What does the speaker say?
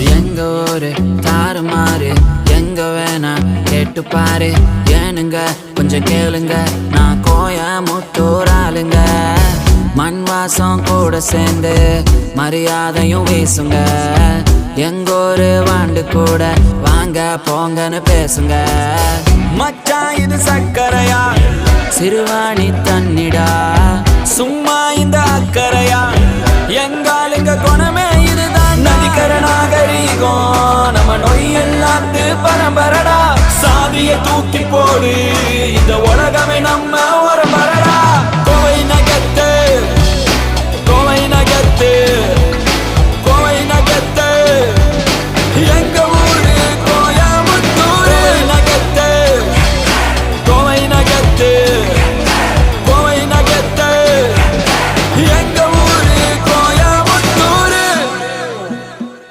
எங்க ஊரு தாறுமாறு எங்க வேணா கேட்டு பாரு ஏனுங்க கொஞ்சம் கேளுங்க நான் கோயமுத்தூர் ஆளுங்க மண் வாசம் கூட சேர்ந்து மரியாதையும் வீசுங்க எங்க ஒரு வாண்டு கூட வாங்க போங்கன்னு பேசுங்க மச்சான் இது சக்கரையா சிறுவாணி தண்ணிடா சும்மா இந்த அக்கறையா எங்காலுங்க குணமே இதுதான் நதிக்கர நாகரீகம் நம்ம நொய் எல்லாத்து பரம்பரடா சாதிய தூக்கி